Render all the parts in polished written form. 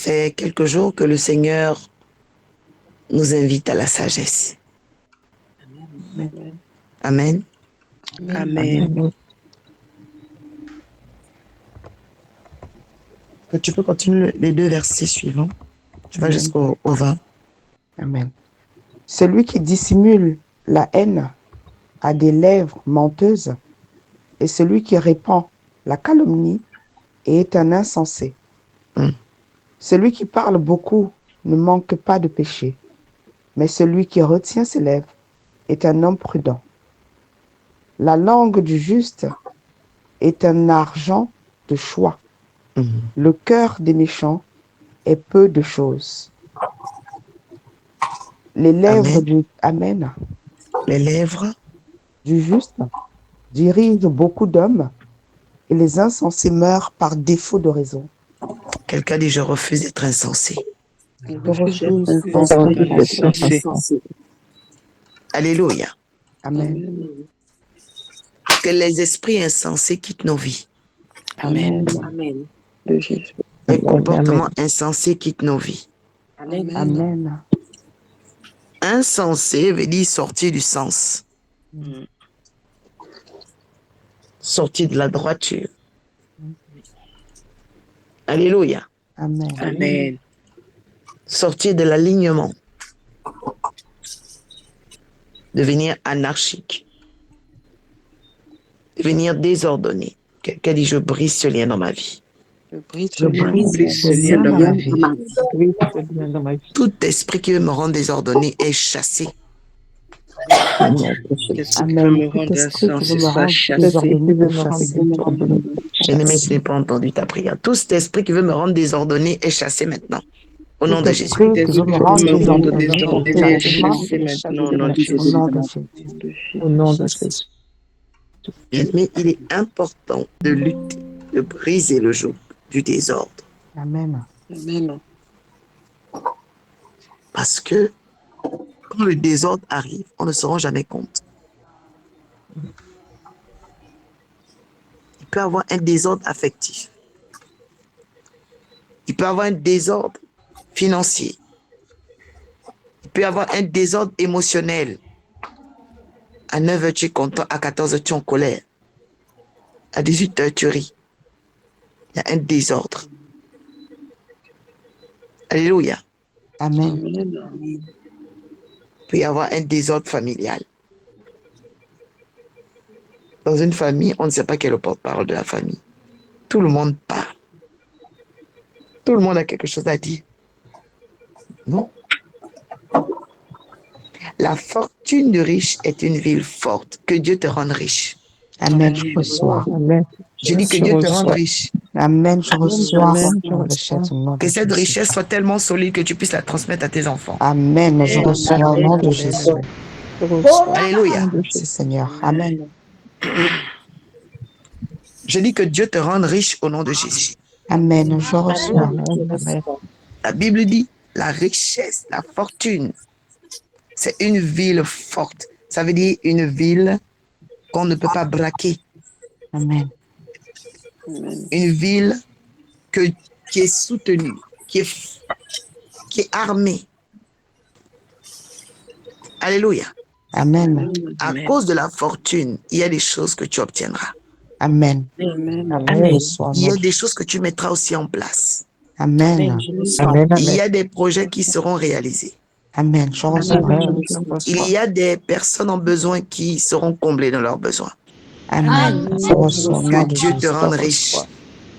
fait quelques jours que le Seigneur nous invite à la sagesse. Amen. Amen. Tu peux continuer les 2 versets suivants. Tu vas jusqu'au 20. Amen. Celui qui dissimule la haine a des lèvres menteuses, et celui qui répand la calomnie est un insensé. Celui qui parle beaucoup ne manque pas de péché, mais celui qui retient ses lèvres est un homme prudent. La langue du juste est un argent de choix. Le cœur des méchants est peu de choses. Les lèvres Amen. Les lèvres du juste dirigent beaucoup d'hommes, et les insensés meurent par défaut de raison. Quelqu'un dit, je refuse d'être insensé. Alléluia. Amen. Que les esprits insensés quittent nos vies. Amen. Les comportements insensés quittent nos vies. Amen. Insensé veut dire sortir du sens. Sortir de la droiture. Alléluia. Amen. Amen. Sortir de l'alignement. Devenir anarchique. Devenir désordonné. Quelqu'un dit, je brise ce lien dans ma vie. Je brise ce lien dans ma vie. Tout esprit qui veut me rendre désordonné est chassé. Amen. Tout esprit qui veut me rendre désordonné est chassé. Bien-aimé, je n'ai pas entendu ta prière. Tout cet esprit qui veut me rendre désordonné est chassé maintenant. Au nom de Jésus. Tout esprit qui veut me rendre désordonné est chassé maintenant. au nom de Jésus. Au nom de Jésus. Mais il est important de lutter, de briser le joug du désordre. Amen. Parce que quand le désordre arrive, on ne se rend jamais compte. Il peut y avoir un désordre affectif. Il peut y avoir un désordre financier. Il peut y avoir un désordre émotionnel. À 9h, tu es content. À 14h, tu es en colère. À 18h, tu ris. Il y a un désordre. Alléluia. Amen. Il peut y avoir un désordre familial. Dans une famille, on ne sait pas quel est le porte-parole de la famille. Tout le monde parle. Tout le monde a quelque chose à dire. Non. La fortune du riche est une ville forte. Que Dieu te rende riche. Amen, je reçois. Amen. Je dis que Dieu te rende riche. Amen, je reçois la richesse au nom de Que cette Jésus. richesse soit tellement solide que tu puisses la transmettre à tes enfants. Amen, je reçois au nom de Jésus. Alléluia. Merci Seigneur. Amen. Je dis que Dieu te rende riche au nom de Jésus. Amen, je reçois. La Bible dit, la richesse, la fortune, c'est une ville forte. Ça veut dire une ville qu'on ne peut pas braquer. Amen. Une ville qui est soutenue, qui est armée. Alléluia. Amen. À cause de la fortune, il y a des choses que tu obtiendras. Amen. Amen. Il y a des choses que tu mettras aussi en place. Amen. Il y a des projets qui seront réalisés. Amen. Je reçois. Il y a des personnes en besoin qui seront comblées dans leurs besoins. Amen. Je reçois au nom Que de Dieu te Jésus. rende riche.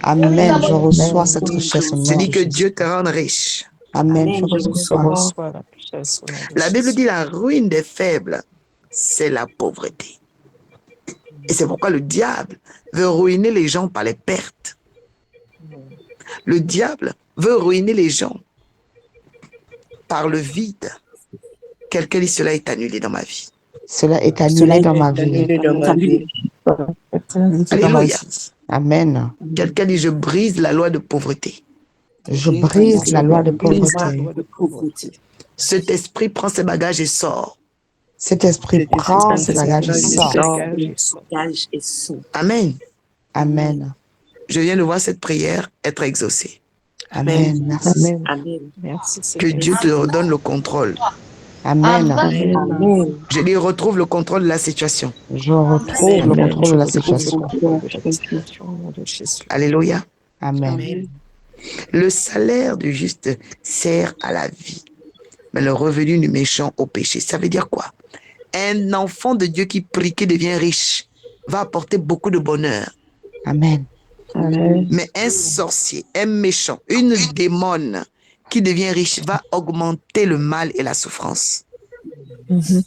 Amen. Je reçois cette richesse au Je nom dis de que Jésus. Dieu te rende riche. Amen. Je reçois. La Bible dit la ruine des faibles, c'est la pauvreté. Et c'est pourquoi le diable veut ruiner les gens par les pertes. Le diable veut ruiner les gens par le vide. Quelqu'un dit cela est annulé dans ma vie. Cela est annulé dans ma vie. Alléluia. Amen. Quelqu'un dit je brise la loi de pauvreté. Je brise la loi de pauvreté. Cet esprit prend ses bagages et sort. Cet esprit prend ses bagages et sort. Amen. Amen. Je viens de voir cette prière être exaucée. Amen. Merci. Amen. Merci Que Seigneur. Dieu te redonne le contrôle. Amen. Amen. Je dis, retrouve le contrôle de la situation. Je retrouve le Amen. contrôle Je de la retrouve le situation. contrôle de la situation au nom de Jésus. Alléluia. Amen. Amen. Le salaire du juste sert à la vie, mais le revenu du méchant au péché. Ça veut dire quoi? Un enfant de Dieu qui prie, qui devient riche, va apporter beaucoup de bonheur. Amen. Amen. Mais un sorcier, un méchant, une démone qui devient riche va augmenter le mal et la souffrance. Mhm.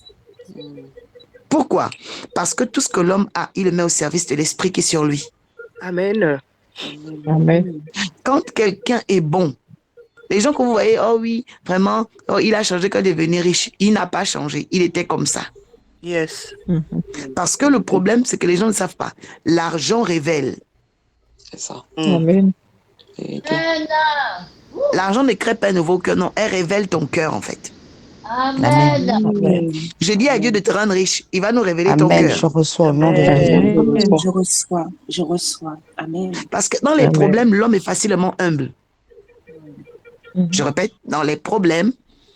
Pourquoi? Parce que tout ce que l'homme a, il le met au service de l'esprit qui est sur lui. Amen. Amen. Quand quelqu'un est bon, les gens que vous voyez, oh oui, vraiment, oh, il a changé quand il est devenu riche. Il n'a pas changé, il était comme ça. Yes. Parce que le problème, c'est que les gens ne savent pas. L'argent révèle. C'est ça. Amen. Vérité. L'argent ne crée pas un nouveau cœur, non, elle révèle ton cœur en fait. Amen. Amen. Je dis à Dieu de te rendre riche, il va nous révéler ton Amen. Je cœur. reçois au nom de Jésus. Amen. Je reçois. Je reçois. Amen. Parce que dans les Amen. problèmes, l'homme est facilement humble. Mhm. Je répète, dans les problèmes,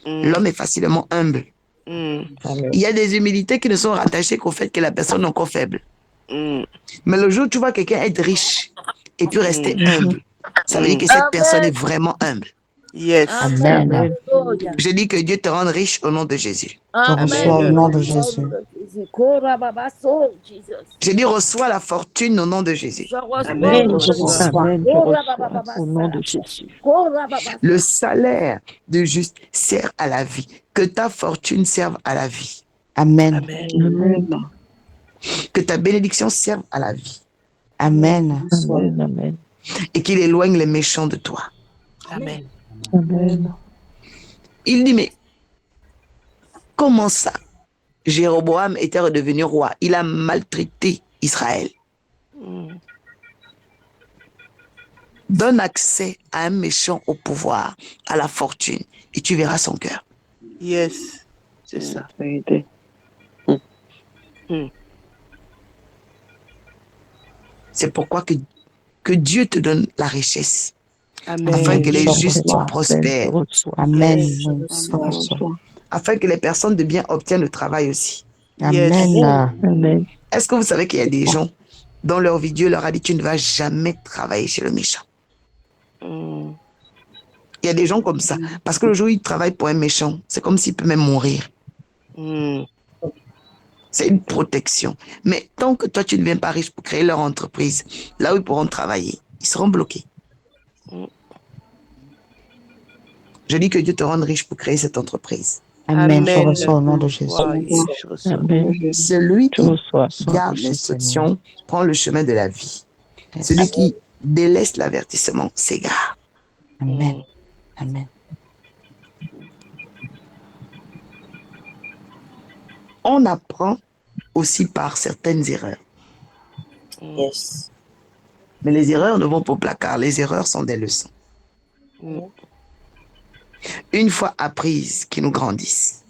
l'homme est facilement humble. Amen. Il y a des humilités qui ne sont rattachées qu'au fait que la personne est encore faible. Mais le jour où tu vois quelqu'un être riche et puis rester humble, ça veut dire que cette personne est vraiment humble. Yes. Amen. Amen. Je dis que Dieu te rende riche au nom de Jésus. Je reçois au nom de Jésus. Je dis reçois la fortune au nom de Jésus. Amen. Je reçois. Amen. Je reçois au nom de Jésus. Le salaire du juste sert à la vie. Que ta fortune serve à la vie. Amen. Amen. Amen. Que ta bénédiction serve à la vie. Amen. Amen. Amen. Et qu'il éloigne les méchants de toi. Amen. Amen. Il dit, mais comment ça? Jéroboam était redevenu roi. Il a maltraité Israël. Donne accès à un méchant au pouvoir, à la fortune, et tu verras son cœur. Yes. C'est ça. Vérité. C'est pourquoi que Dieu te donne la richesse, Amen. afin que les Je justes reçois. prospèrent, Je reçois. Amen. Yes. Je reçois. afin que les personnes de bien obtiennent le travail aussi. Yes. Amen. Amen. Est-ce que vous savez qu'il y a des gens dans leur vie, Dieu leur a dit, tu ne vas jamais travailler chez le méchant. Il y a des gens comme ça. Parce que le jour où ils travaillent pour un méchant, c'est comme s'il peut même mourir. C'est une protection. Mais tant que toi, tu ne deviens pas riche pour créer leur entreprise, là où ils pourront travailler, ils seront bloqués. Je dis que Dieu te rende riche pour créer cette entreprise. Amen. Je Amen. reçois au nom de Jésus. Wow, yes, je reçois. Amen. Celui Je qui reçois. garde l'instruction prend le chemin de la vie. Celui qui délaisse l'avertissement s'égare. Amen. Amen. On apprend aussi par certaines erreurs. Yes. Mais les erreurs ne vont pas au placard. Les erreurs sont des leçons. Une fois apprises, qui nous grandissent.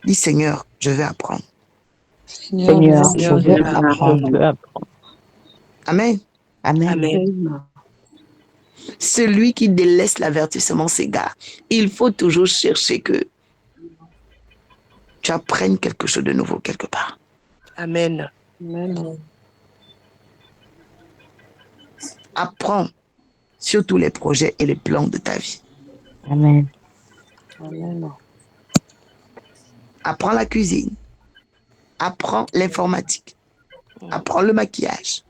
Dis Seigneur, je vais apprendre. Seigneur, je Seigneur, veux je apprendre. veux apprendre. Amen. Amen. Amen. Celui qui délaisse l'avertissement s'égare. Il faut toujours chercher que tu apprennes quelque chose de nouveau quelque part. Amen. Apprends sur tous les projets et les plans de ta vie. Amen. Apprends la cuisine. Apprends l'informatique. Apprends le maquillage.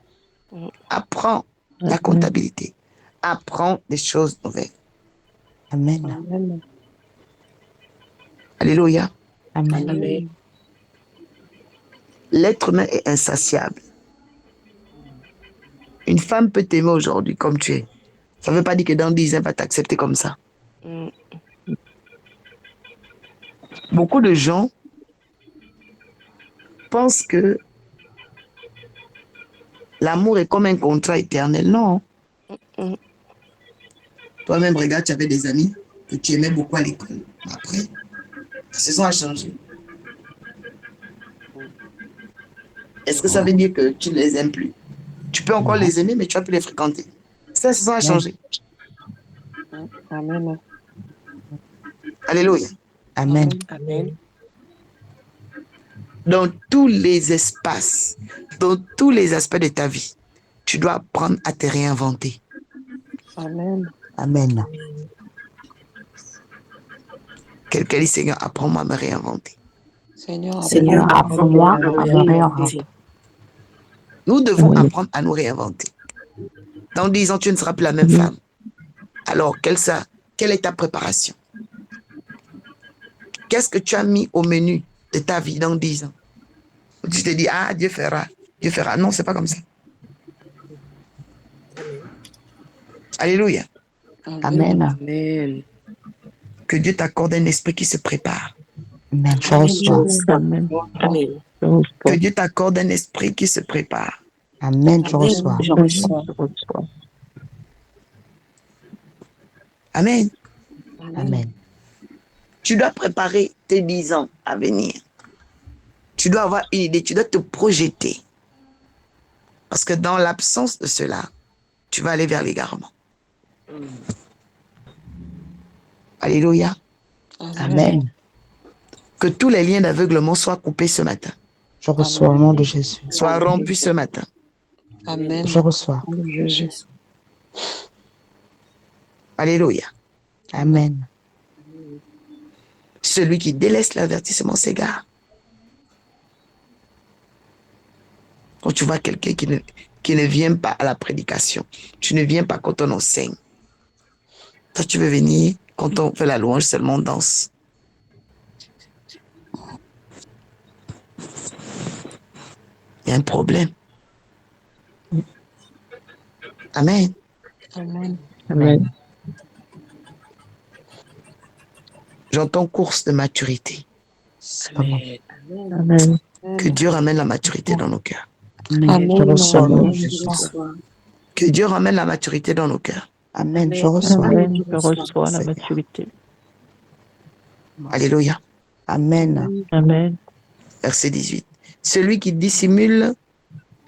Apprends la comptabilité. Apprends des choses nouvelles. Amen. Alléluia. Amen. Amen. L'être humain est insatiable. Une femme peut t'aimer aujourd'hui comme tu es. Ça ne veut pas dire que dans 10 ans, elle va t'accepter comme ça. Beaucoup de gens pensent que l'amour est comme un contrat éternel. Non. Toi-même, regarde, tu avais des amis que tu aimais beaucoup à l'école. Après, la saison a changé. Est-ce que ça veut dire que tu ne les aimes plus? Tu peux encore les aimer, mais tu vas plus les fréquenter. Ça a Amen. changé. Amen. Alléluia. Amen. Amen. Dans tous les espaces, dans tous les aspects de ta vie, tu dois apprendre à te réinventer. Amen. Amen. Quelqu'un dit, Seigneur, apprends-moi à me réinventer. Seigneur, Seigneur, apprends-moi à me réinventer. Nous devons apprendre à nous réinventer. Dans 10 ans, tu ne seras plus la même femme. Alors, quelle est ta préparation? Qu'est-ce que tu as mis au menu de ta vie dans 10 ans? Tu te dis, ah, Dieu fera. Dieu fera. Non, c'est pas comme ça. Alléluia. Amen. Amen. Que Dieu t'accorde un esprit qui se prépare. Amen. Je reçois. Amen. Amen. Que Dieu t'accorde un esprit qui se prépare. Amen. Je reçois. Je reçois. Amen. Amen. Tu dois préparer tes 10 ans à venir. Tu dois avoir une idée, tu dois te projeter. Parce que dans l'absence de cela, tu vas aller vers l'égarement. Alléluia. Amen. Que tous les liens d'aveuglement soient coupés ce matin. Je reçois au nom de Jésus. Soient rompus ce matin. Amen. Je reçois. Jésus. Alléluia. Amen. Celui qui délaisse l'avertissement s'égare. Quand tu vois quelqu'un qui ne vient pas à la prédication, tu ne viens pas quand on enseigne. Toi, tu veux venir quand on fait la louange, seulement on danse. Il y a un problème. Amen. Amen. Amen. J'entends course de maturité. Amen. Amen. Que Dieu ramène la maturité dans nos cœurs. Amen. Je reçois au nom de Je Jésus. reçois. Que Dieu ramène la maturité dans nos cœurs. Amen. Je reçois. Amen. Je reçois la maturité. Alléluia. Amen. Amen. Verset 18. Celui qui dissimule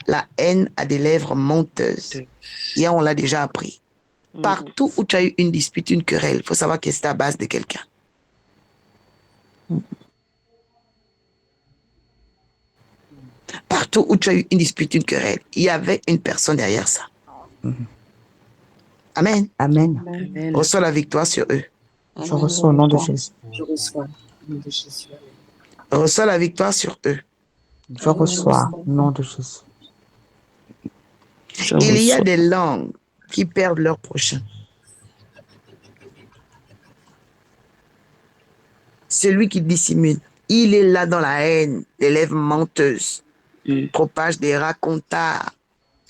la haine a des lèvres menteuses. Hier, on l'a déjà appris. Partout où tu as eu une dispute, une querelle, il faut savoir que c'est à base de quelqu'un. Partout où tu as eu une dispute, une querelle, il y avait une personne derrière ça. Amen. Amen. Amen. Reçois la victoire sur eux. Je reçois au nom de Jésus. Je reçois. Au nom de Jésus. Reçois la victoire sur eux. Je reçois au nom de Jésus. Il y a des langues qui perdent leur prochain. Celui qui dissimule, il est là dans la haine, des lèvres menteuses, propage des racontards.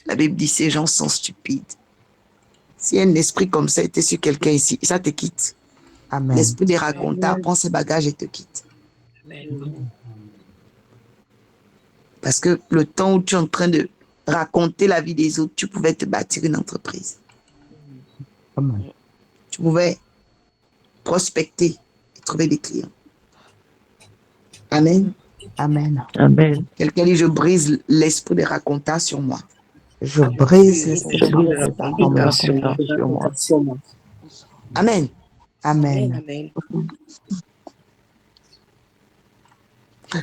La Bible dit ces gens sont stupides. Si un esprit comme ça était sur quelqu'un ici, ça te quitte. Amen. L'esprit des racontards prend ses bagages et te quitte. Parce que le temps où tu es en train de raconter la vie des autres, tu pouvais te bâtir une entreprise. Amen. Tu pouvais prospecter et trouver des clients. Amen. Amen. Amen. Quelqu'un dit, je brise l'esprit des racontards sur moi. Je brise les Je brise la raconteur sur moi. Amen. Amen. Amen.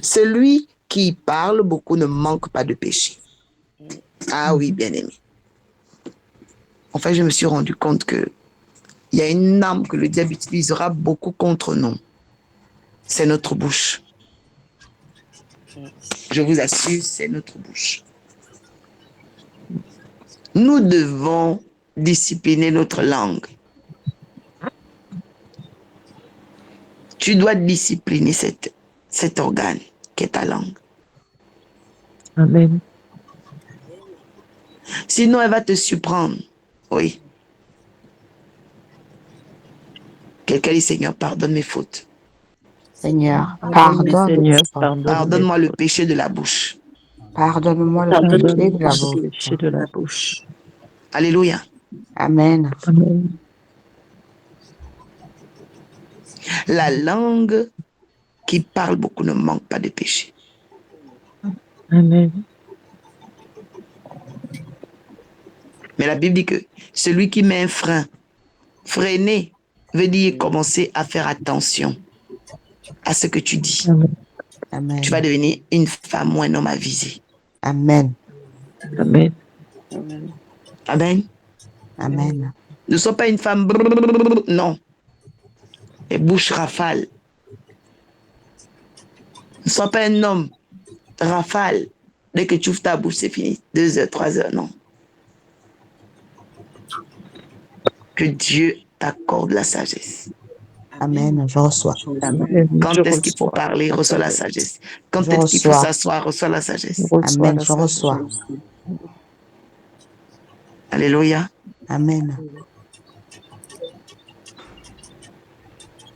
Celui qui parle beaucoup ne manque pas de péché. Ah oui, bien aimé. En fait, je me suis rendu compte que il y a une arme que le diable utilisera beaucoup contre nous. C'est notre bouche. Je vous assure, c'est notre bouche. Nous devons discipliner notre langue. Tu dois discipliner cet organe qui est ta langue. Amen. Sinon, elle va te surprendre. Oui. Quelqu'un dit, Seigneur, pardonne mes fautes. Seigneur, Seigneur, Pardonne-moi le péché de la bouche. Pardonne-moi le péché de la bouche. péché de la bouche. Alléluia. Amen. Amen. La langue qui parle beaucoup ne manque pas de péché. Amen. Mais la Bible dit que celui qui met un frein, freiner, veut dire commencer à faire attention à ce que tu dis. Amen. Tu vas devenir une femme ou un homme avisé. Amen. Amen. Amen. Amen. Ne sois pas une femme, non. Et bouche rafale. Ne sois pas un homme rafale. Dès que tu ouvres ta bouche, c'est fini. 2 heures, 3 heures, non. Que Dieu t'accorde la sagesse. Amen. Je reçois. Amen. Quand Je est-ce qu'il faut reçois. parler, reçois la sagesse. Quand Je est-ce qu'il faut reçois. s'asseoir, reçois la sagesse. Je reçois Amen. la Je reçois. Alléluia. Amen.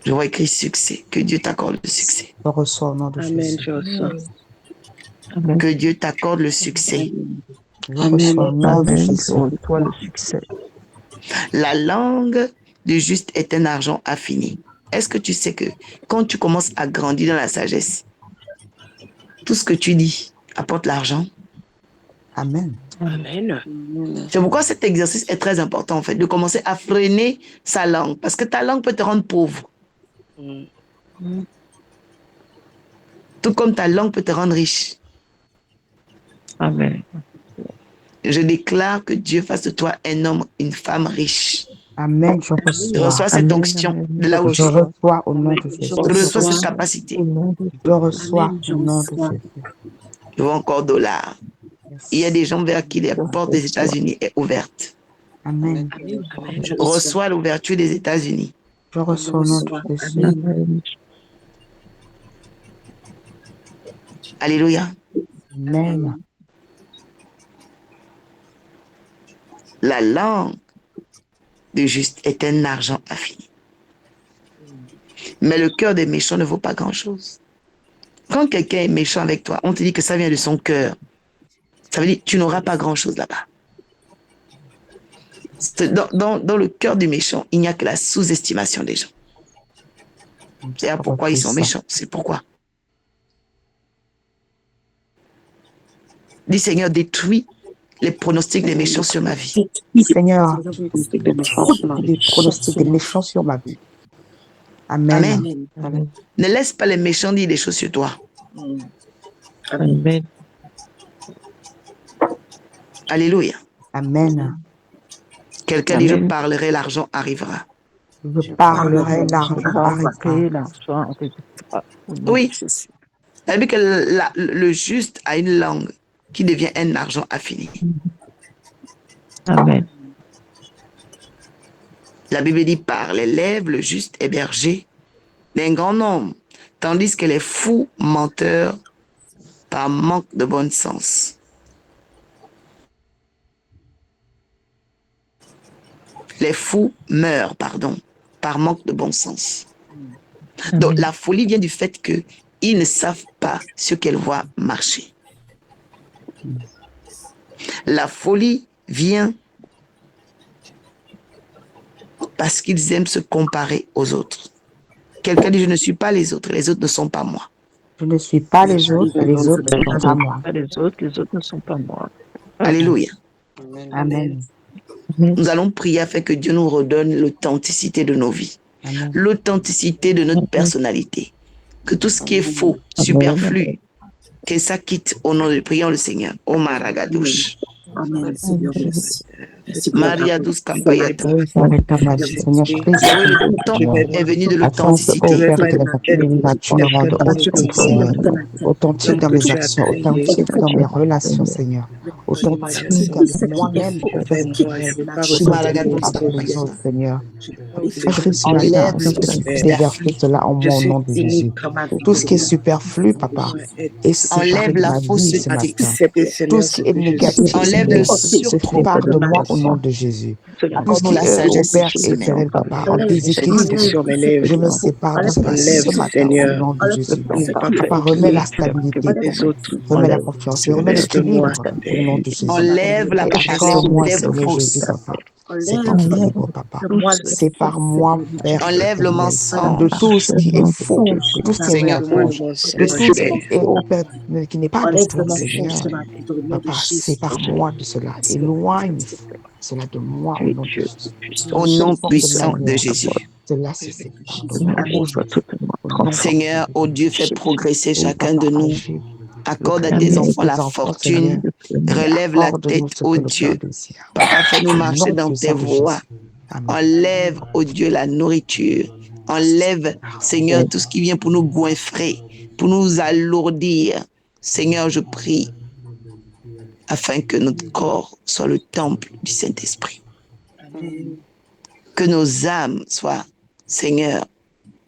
Je vois écrit succès. Que Dieu t'accorde le succès. Je reçois au nom de Amen. Jésus. Je reçois. Amen. Que Dieu t'accorde le succès. Je reçois au nom de Amen. Je Jésus. reçois le succès. La langue du juste est un argent affini. Est-ce que tu sais que quand tu commences à grandir dans la sagesse, tout ce que tu dis apporte l'argent? Amen. Amen. C'est pourquoi cet exercice est très important, en fait, de commencer à freiner sa langue. Parce que ta langue peut te rendre pauvre. Tout comme ta langue peut te rendre riche. Amen. Je déclare que Dieu fasse de toi un homme, une femme riche. Amen. Je Je reçois. reçois cette Amen. onction Amen. de là où Je je suis. reçois au nom de Jésus. Je reçois cette capacité. Au nom de Je reçois Amen. Je au nom de reçois. Jésus. Je vois encore dollars. Il y a des gens vers qui la porte des États-Unis est ouverte. Amen. Amen. Je reçois. Reçois l'ouverture des États-Unis. Je reçois au nom de Jésus. Amen. Alléluia. Amen. La langue du juste est un argent affini. Mais le cœur des méchants ne vaut pas grand-chose. Quand quelqu'un est méchant avec toi, on te dit que ça vient de son cœur. Ça veut dire que tu n'auras pas grand-chose là-bas. Dans le cœur du méchant, il n'y a que la sous-estimation des gens. C'est pourquoi ils sont méchants. C'est pourquoi. Dis Seigneur, détruis les pronostics des méchants sur ma vie. Seigneur, des pronostics des méchants sur ma vie. Amen. Amen. Amen. Ne laisse pas les méchants dire des choses sur toi. Amen. Alléluia. Amen. Quelqu'un dit, je Amen. parlerai, l'argent arrivera. Je parlerai, l'argent arrivera. L'argent arrivera. Oui. Ça veut dire que le juste a une langue qui devient un argent affini. Amen. La Bible dit, par les lèvres, le juste est berger d'un grand nombre, tandis que les fous menteurs par manque de bon sens. Les fous meurent, par manque de bon sens. Donc la folie vient du fait qu'ils ne savent pas ce qu'elles voient marcher. La folie vient parce qu'ils aiment se comparer aux autres. Quelqu'un dit, je ne suis pas les autres ne sont pas moi. Je ne suis pas les autres et les autres ne sont pas moi. Les autres ne sont pas moi. Alléluia. Amen. Nous allons prier afin que Dieu nous redonne l'authenticité de nos vies, l'authenticité de notre personnalité. Que tout ce qui est faux, superflu, que ça quitte au nom de prions le Seigneur. Oh Maragadouche. Amen. Seigneur, merci. Maria douce Campayette. Seigneur, je prie Oui, le temps est venu de l'authenticité. Tu me rends authentique, Seigneur. Authentique dans mes actions, authentique dans mes relations, Seigneur. Authentique avec moi-même, avec les autres, Seigneur. Je prie ce matin, déverser cela en moi au nom de Jésus. Tout ce qui est superflu, Papa, et enlève la fausseté. Tout ce qui est négatif, enlève le se sépare de moi au nom de Jésus. Tout ce qui opère éternel, Papa, en déséquilibre, je me sépare de cela ce matin au nom de Jésus. Papa, remets la stabilité, remets la confiance, remets l'équilibre au nom de Jésus. Enlève la paresse, Accorde-moi, enlève le Seigneur faux. Jésus, Papa. Déséquilibre, papa. Sépare-moi, Père Enlève le éternel, mensonge. de tout ce qui est faux, de tout ce qui est Seigneur, mensonge, le de tout ce Seigneur. qui est, oh Père, qui n'est pas de toi, Seigneur. Papa, sépare-moi de cela. Éloigne cela de moi au nom de Jésus. Au Toute nom forme de puissant de manière, Jésus. cela se sépare de Seigneur, moi. je reçois totalement Au nom Seigneur, oh Dieu, fais progresser oui, chacun papa, de nous. agis. Le Accorde à tes crédit de enfants la tes enfants, Seigneur, fortune. et Relève la accorde-nous tête, ce oh que le cœur Dieu. désire. Papa, fais-nous Au marcher nom dans tes puissant de voies. Jésus. Amen. Enlève, oh Dieu, la nourriture. Enlève, Seigneur, tout ce qui vient pour nous goinfrer, pour nous alourdir. Seigneur, je prie afin que notre corps soit le temple du Saint-Esprit. Que nos âmes soient, Seigneur,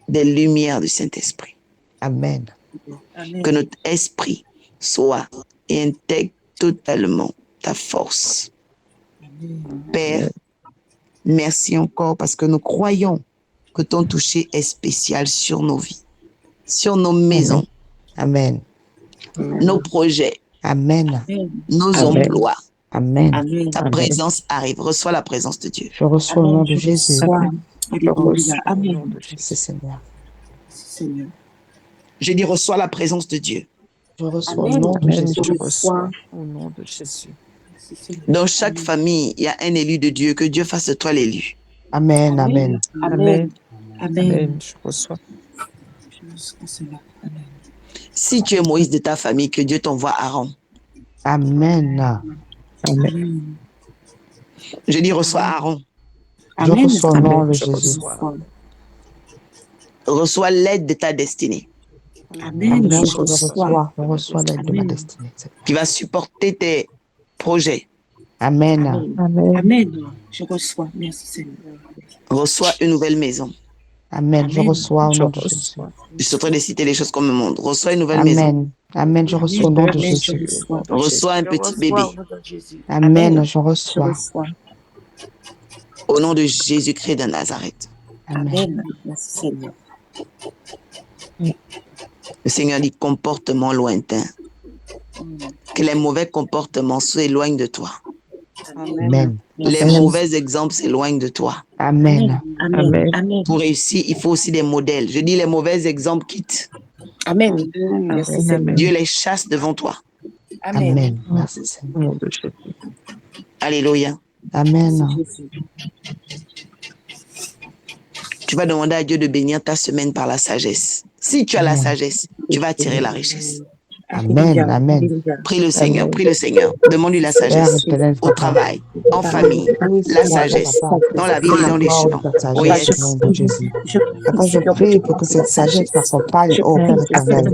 des lumières du Saint-Esprit. Amen. Que notre esprit soit et intègre totalement ta force. Père, merci encore parce que nous croyons que ton toucher est spécial sur nos vies, sur nos maisons, Amen. nos projets, Amen. nos Amen. emplois. Amen. Ta présence arrive. Reçois la présence de Dieu. Je reçois au nom de Jésus. Je reçois au Amen. nom de Jésus, Seigneur. Seigneur. Je dis reçois la présence de Dieu. Je reçois au nom de Amen. Jésus. Je reçois au nom de Jésus. Dans chaque famille, il y a un élu de Dieu. Que Dieu fasse de toi l'élu. Amen. Amen. Amen. Amen. Amen. Je reçois. Je reçois cela. Amen. Si tu es Moïse de ta famille, que Dieu t'envoie Aaron. Amen. Amen. Amen. Je dis reçois Aaron. Je Amen. reçois au nom Amen. de Je Jésus. reçois. Reçois l'aide de ta destinée. Amen. Amen. Je Je reçois. reçois l'aide de ma Amen. destinée. Qui va supporter tes projets. Amen. Amen. Amen. Je reçois. Merci Seigneur. Reçois une nouvelle maison. Amen. Je Amen. Je reçois au Je nom de Jésus. reçois. Je suis en train de citer les choses comme le monde. Reçois une nouvelle maison. Amen. Amen. Je reçois au nom de Amen. Je Jésus. reçois. Reçois un petit bébé. Amen. Je Je reçois. reçois. Au nom de Jésus-Christ de Nazareth. Amen. Amen. Merci Seigneur. Le Seigneur dit comportement lointain. Que les mauvais comportements s'éloignent de toi. Amen. Les Amen. mauvais exemples s'éloignent de toi. Amen. Amen. Amen. Amen. Pour réussir, il faut aussi des modèles. Je dis les mauvais exemples quittent. Amen. Merci Amen. Seigneur. Amen. Dieu les chasse devant toi. Amen. Amen. Merci Seigneur. Au nom de Jésus. Alléluia. Amen. Jésus. Tu vas demander à Dieu de bénir ta semaine par la sagesse. Si tu as la Amen. sagesse, tu vas attirer la richesse. Amen. Amen. Alléluia. Prie le Seigneur, Amen. prie le Seigneur. Demande-lui la Père sagesse. éternel, Au papa. travail, en famille, Oui, la Seigneur, sagesse, papa. dans la ville et dans les champs. Accorde ta Oh sagesse yes. au nom de Jésus. Papa, je prie pour que cette sagesse m'accompagne, ô Père éternel,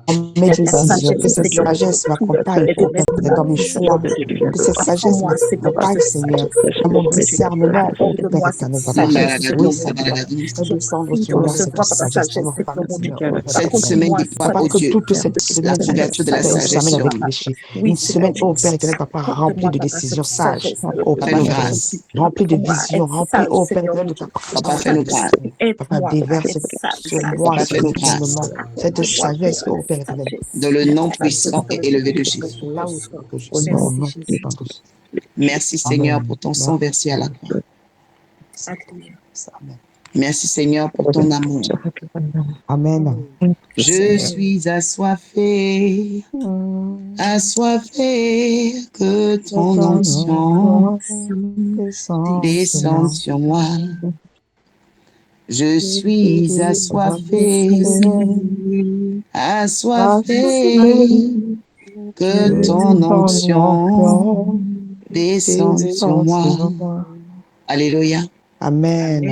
dans mes décisions, que cette sagesse m'accompagne, ô Père éternel, dans mes choix, que cette sagesse m'accompagne, Seigneur, dans mon discernement, ô Père éternel, papa. Oui, Seigneur, fais descendre sur moi cette sagesse pour me parler, Seigneur, ô Père Cette éternel. semaine, dis-toi, Papa, oh que Dieu, toute cette la semaine couverture de la soit une sagesse semaine sur moi. réfléchie, une semaine, ô Père éternel, papa, remplie de décisions sages, ô Papa Fais-nous éternel, grâce. remplie de visions, remplie, ô Père éternel, de ta Papa, fais-nous grâce. Papa, déverse sur moi Papa, ce fais-nous grâce. discernement, cette sagesse, ô Père éternel. Dans le nom puissant et élevé de Jésus. Là où que je sois, au nom puissant de Jésus. Merci Seigneur Amen. pour ton sang versé à la croix. Amen. Merci Seigneur pour ton amour. Amen. Je suis assoiffé, assoiffé, que ton onction descende sur moi. Je suis assoiffé, assoiffé, que ton onction descende sur moi. Alléluia. Amen.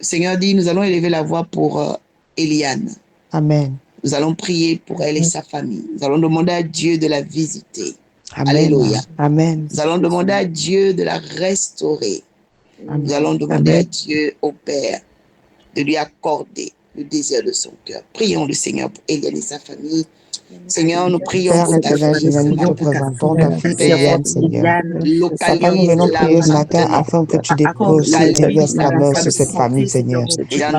Le Seigneur dit, nous allons élever la voix pour Eliane. Amen. Nous allons prier pour elle et sa famille. Nous allons demander à Dieu de la visiter. Amen. Alléluia. Amen. Nous allons demander à Dieu de la restaurer. Amen. Nous allons demander à Dieu, au Père, de lui accorder le désir de son cœur. Prions le Seigneur pour Eliane et sa famille. Seigneur, nous prions Père pour ta éternel, fille ce nous te matin. présentons ta fille Père, Eliane, Seigneur. Papa, nous venons localise-la prier ce matin maintenant. afin que tu déposes ta Localise ta faveur sur cette fille. famille, Seigneur.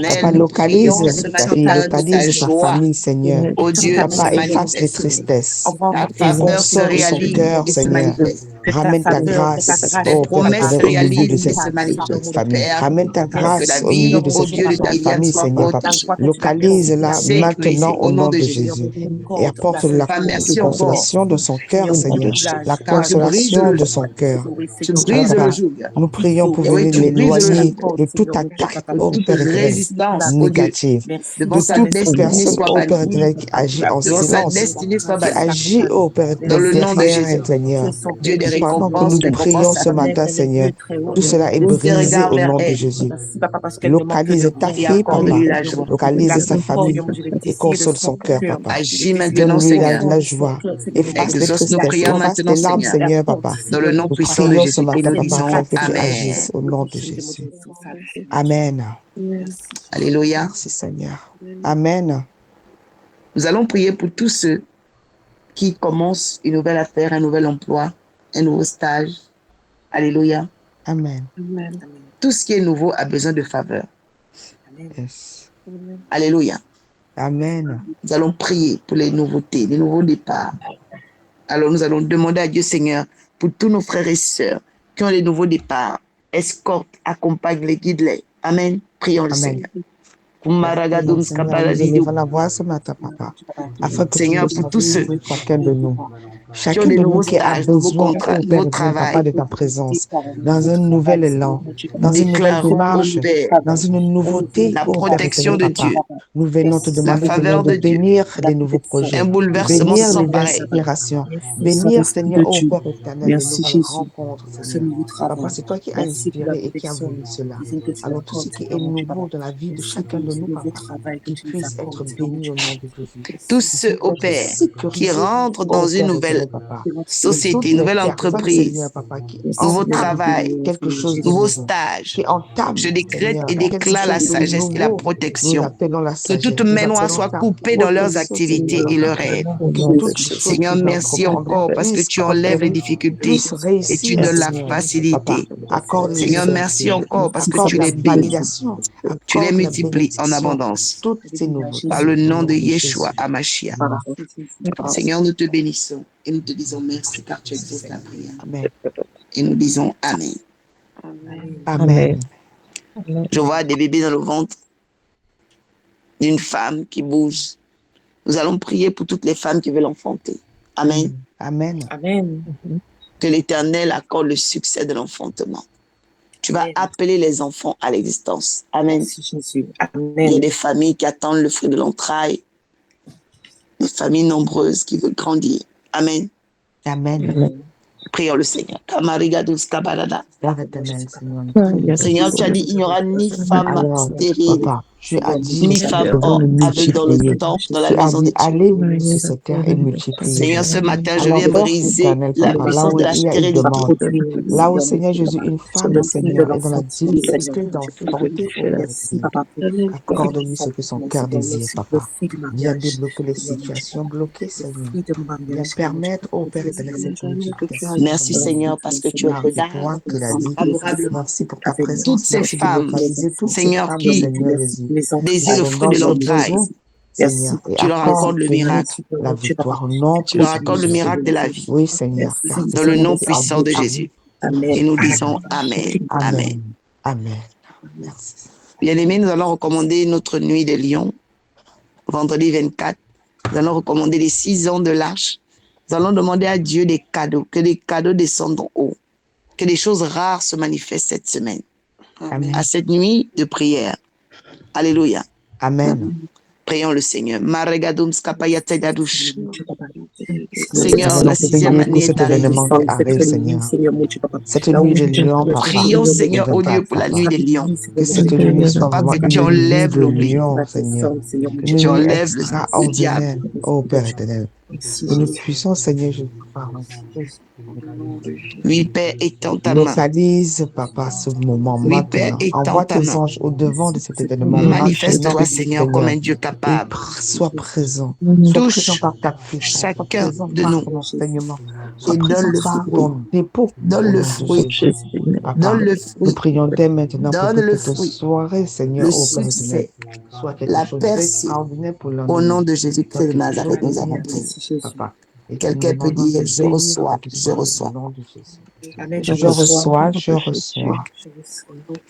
Papa, Éternel, nous localise prions ce ta fille, matin que ta localise sa joie, famille, Seigneur. ô Dieu, se Papa, efface les manifeste. tristesses. Ta Et faveur se console son réalise cœur, et se Seigneur. manifeste. Ramène ta grâce, Tes oh Père promesses se éternel, au milieu de réalisent et cette se manifestent. famille. Père, Ramène ta que la grâce au milieu vie, de ô cette Dieu, de petite Eliane famille, soit Seigneur, Papa. protégée, Localise-la maintenant sécurisée au au nom nom de de Jésus. Jésus et apporte la Pas merci encore, consolation de son cœur, Seigneur. La car tu brises consolation le de joug. son cœur. Tu Alors, brises le Papa, joug. nous prions pour Et oui, venir tu brises le l'éloigner joug. de toute attaque, Que oh toute Père éternel, résistance, ô Dieu, négative, devant de sa toute destinée personne, soit oh Père bannie. éternel, qui agit en Devant sa silence, destinée soit qui bannie. agit, oh Père Dans éternel, le nom de derrière Jésus. elle, Seigneur. Dieu des Pendant que nous récompenses, te prions récompense ce sa vie. matin, Seigneur, tout cela est Pose tes brisé regards au vers nom de elle Jésus. Localise ta et fille, accorde-lui Papa. la joie. Localise sa famille et console son cœur, Papa. Agis maintenant, Donne-lui Seigneur. la joie. Efface les Exauce nos tristesses, prières efface maintenant, les larmes, Seigneur. Seigneur, Papa. Dans le nom Nous puissant de prions ce Jésus et matin, nous Papa, disons afin que tu Amen. agisses au nom de Jésus. Amen. Alléluia. Merci, Seigneur. Amen. Nous allons prier pour tous ceux qui commencent une nouvelle affaire, un nouvel emploi, un nouveau stage. Alléluia. Amen. Tout ce qui est nouveau a besoin de faveur. Yes. Alléluia. Amen. Nous allons prier pour les nouveautés, les nouveaux départs. Alors nous allons demander à Dieu, Seigneur, pour tous nos frères et sœurs qui ont les nouveaux départs, escorte, accompagne les, guide-les. Amen. Prions le Amen. Seigneur. Seigneur, nous élevons la voix ce matin, Papa, afin que tu Seigneur, puisses pour tous ceux toucher chacun de nous. qui ont Chacun des de nous nouveaux qui a stages, nouveaux besoin, contrats, oh Père nouveaux éternel, Papa, travail, de ta présence, dans un nouvel élan, dans une nouvelle déclarons au démarche, Père dans une nouveauté, la oh Père protection éternel, de Papa. Dieu, Nous venons te la demander, Seigneur, faveur de de Dieu, bénir les nouveaux un projets, bouleversement bénir sans les pareil. inspirations, bénir, Seigneur, oh Père éternel, les nouvelles rencontres, Seigneur. Papa, c'est toi qui as inspiré et qui as voulu cela. Alors, tout ce qui est nouveau dans la vie de chacun de nous, Papa, qu'il puisse être béni au nom de Jésus. Tous ceux au Père qui rentrent dans une nouvelle société, une nouvelle entreprise, Papa, qui nouveau entament travail, quelque chose de nouveau nouveau, stage. qui entament, Je décrète Seigneur, et quelque déclare la chose de sagesse et la nouveau. Nous protection. appelons la Que sagesse, toute nous main noire appelons soit ta coupée dans leurs protection, activités Seigneur, et leurs Papa, rêves. pour que toutes les choses Seigneur, qu'ils merci encore parce que puissent tu enlèves les prospérer, difficultés puissent et tu réussir, donnes la Seigneur. Papa, facilité. accorde le Seigneur, succès, merci encore parce que accorde tu la les bénis. validation, Tu les accorde la multiplies en bénédiction, abondance. toutes ces nouveautés. Par le Au nom nom de de Yeshua Jésus. Amashia. Amen. Seigneur, nous te bénissons et nous te disons merci car tu exauces la prière. Amen. Et nous disons Amen. Amen. Je vois des bébés dans le ventre d'une femme qui bouge. Nous allons prier pour toutes les femmes qui veulent enfanter. Amen. Amen. Que l'Éternel accorde le succès de l'enfantement. Tu vas appeler les enfants à l'existence. Amen. Il y a des familles qui attendent le fruit de l'entraille. Des familles nombreuses qui veulent grandir. Amen. Amen. Prions le Seigneur. Seigneur, tu as dit, il n'y aura ni femme stérile, Papa, tu as dit, ni femme aveugle dans le temps, dans la tu as maison de dit, Dieu. allez sur cette terre et multipliez. Seigneur, ce matin, je Alors, viens Père briser éternel, la Papa, là puissance où de la il y a une stérilité. demande, là où, Seigneur Jésus, une femme, Seigneur, est dans la difficulté d'enfanter, oh Père éternel, accorde-lui ce que son cœur désire, Papa. Viens débloquer les situations bloquées, Seigneur. Viens permettre, oh Père éternel, cette multiplication. Merci Seigneur parce que tu es C'est toi qui l'as dit. Merci pour ta présence. Toutes ces Merci de femmes, localiser toutes ces Seigneur, femmes, qui Seigneur Jésus. désirent le fruit de Abondance sur l'entraille, besoin, Seigneur. Et tu leur accordes le Seigneur, miracle. la victoire au nom Tu leur puissant de accordes le Jésus. miracle de la vie. Oui, Seigneur. Car Dans le nom c'est en puissant de vous. Jésus. Et nous disons Amen. Amen. Amen. Merci. Bien-aimés, nous allons recommander notre nuit de Lion, vendredi 24. Nous allons recommander les 6 ans de l'Arche. Nous allons demander à Dieu des cadeaux, que les cadeaux descendent en haut, que des choses rares se manifestent cette semaine. Amen. À cette nuit de prière. Alléluia. Amen. Prions le Seigneur. Maregadum skapayatagadush. Seigneur, Nous la allons 6e prier année pour est cet arrivée. événement qui arrive, Seigneur. Cette nuit des lions, Nous papa. prions, Seigneur, au lieu pour la Papa. nuit des lions. Que cette nuit soit Papa, vraiment que tu une nuit enlèves de l'oubli. lion, Seigneur. Que Une tu nuit enlèves le diable. extraordinaire, oh Père éternel. Que nous puissions, Seigneur Jésus, Oui, Père, étends ta main. localise, papa, ce moment Oui, Père, maintenant. étends Envoie ta tes main. anges au-devant de cet événement maintenant, Manifeste-toi, Seigneur, comme un Dieu et capable. sois présent. Sois présent Touche par ta puissance, sois chacun présent de par nous ton enseignement, sois et donne présent le par fruit. ton dépôt. Donne Au le nom de fruit. Jésus. Papa, Donne le nous fruit. prions dès maintenant pour Donne que le cette fruit. soirée, Le Seigneur, au Père éternel, succès. soit quelque La chose percée. d'extraordinaire pour l'un Au de nom nous. de Jésus-Christ Soit de quelque Nazareth, chose nous avons d'unique, prié. papa. Et que Quelqu'un nous peut allons te dire, je bénir reçois, cette je soirée, reçois. au nom de Jésus. Amen. Je reçois, je reçois.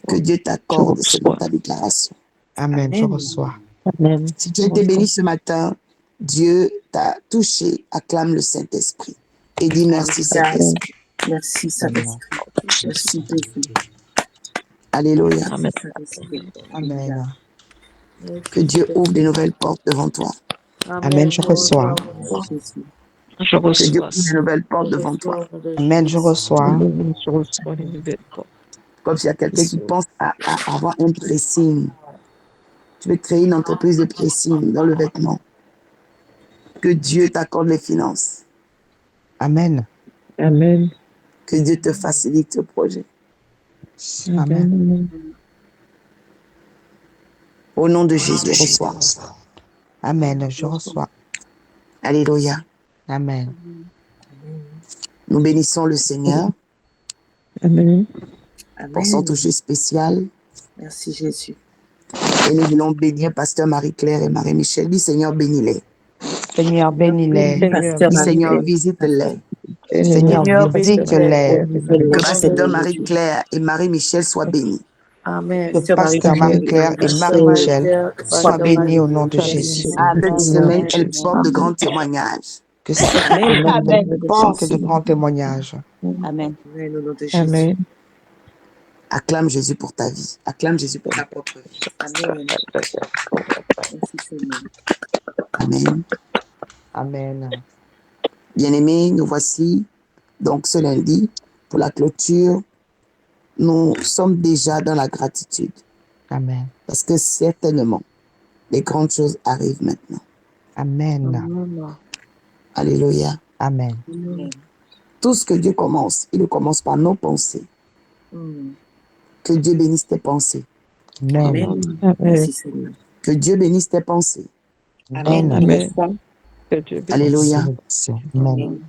Que Dieu Je t'accorde selon reçois. ta déclaration. Amen, je Amen. reçois. Amen. Si tu as été béni ce matin, Dieu t'a touché, acclame le Saint-Esprit et dis merci Saint-Esprit. Merci, Saint-Esprit. Merci, Jésus. Alléluia. Amen. Saint-Esprit. Amen. Que Dieu ouvre des nouvelles portes devant toi. Amen, je reçois. Jésus. Je Que Dieu reçois. ouvre des nouvelles portes devant toi. Amen, je reçois. Amen. Je reçois les nouvelles portes. Comme s'il y a quelqu'un qui pense à avoir un pressing. Tu veux créer une entreprise de pressing dans le vêtement. Que Dieu t'accorde les finances. Amen. Amen. Que Dieu te facilite ce projet. Amen. Amen. Au nom de Jésus, reçois. Amen, je reçois. Alléluia. Amen. Nous bénissons le Seigneur Amen. pour son Amen. toucher spécial. Merci, Jésus. Et nous voulons bénir Pasteur Marie-Claire et Marie-Michel. Dis Seigneur, bénis-les. Seigneur, bénis-les. Pasteur Dis Seigneur, Marie-Claire. visite-les. Seigneur, visite-les. Que Pasteur Marie-Claire et Marie-Michel soient bénis. Que Pasteur Marie-Claire et Marie-Michel soient bénis au nom de Jésus. Cette semaine, elle porte de grands témoignages. Que cette semaine porte de grands témoignages. Amen. Amen, au nom de Jésus. Amen. Acclame Jésus pour ta vie. Acclame Jésus pour ta propre vie. Amen. Merci, Seigneur. Amen. Amen. Bien-aimés, nous voici donc ce lundi pour la clôture. Nous sommes déjà dans la gratitude Amen. parce que certainement, les grandes choses arrivent maintenant. Amen. Alléluia. Amen. Amen. Tout ce que Dieu commence, il le commence par nos pensées. Que Dieu bénisse tes pensées. Amen. Amen. Amen. Merci, Seigneur. Que Dieu bénisse tes pensées. Amen. Amen. Que Dieu bénisse. Alléluia. Amen.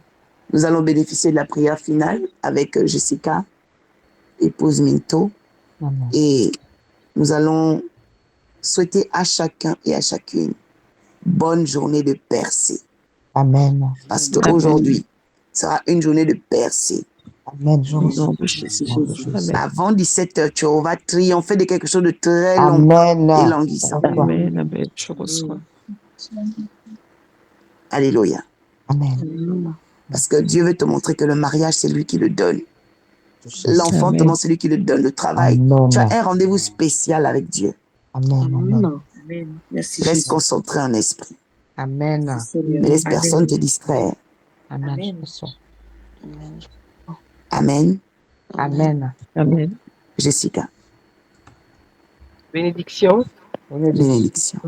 Nous allons bénéficier de la prière finale avec Jessica, épouse Minto. Amen. Et nous allons souhaiter à chacun et à chacune bonne journée de percée. Amen. Parce qu'aujourd'hui sera une journée de percée. Amen. Je Au nom reçois. de Jésus. Amen. Amen. Avant 17h, tu vas triompher de quelque chose de très long et Amen. languissant. Amen. Amen. Je reçois. Alléluia. Amen. Parce que Dieu veut te montrer que le mariage, c'est lui qui le donne. L'enfantement, c'est lui qui le donne. Le travail. Amen. Tu as un rendez-vous spécial avec Dieu. Amen. Amen. Amen. Merci, Reste Jésus. concentré en esprit. Amen. Seigneur. Ne laisse Amen. personne te distraire. Amen. Je reçois. Amen. Amen. Amen. Jessica, Bénédiction. bénédiction.